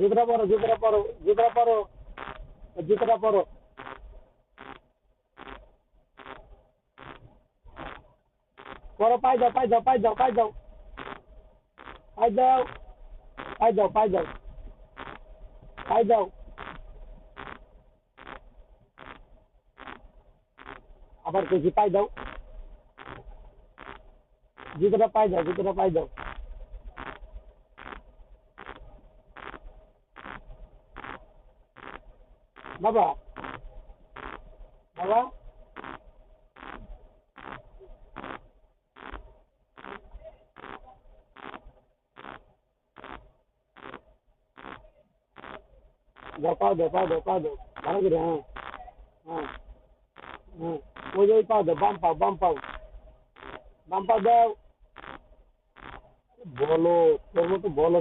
জুতোটা পরো, জুতোটা পরো, জুতোটা পরো, জুতোটা পরো। পরো, পাই যাও, পাই যাও, পাই যাও, পাই যাও, পাই যাও, পাই যাও, পাই যাও, পাই যাও। আবার কইছি পাই যাও, জুতোটা পাই যাও, জুতোটা পাই যাও। বাবা, বাবা, যাও, পাও দাও, পাও দাও, পাও দাও। ভালো করে, হ্যাঁ, হ্যাঁ, হ্যাঁ। ওই যে ওই পাও দাও, বাম পাও, বাম পাও, বাম পাও দাও। বলো, তোর মতো বলো।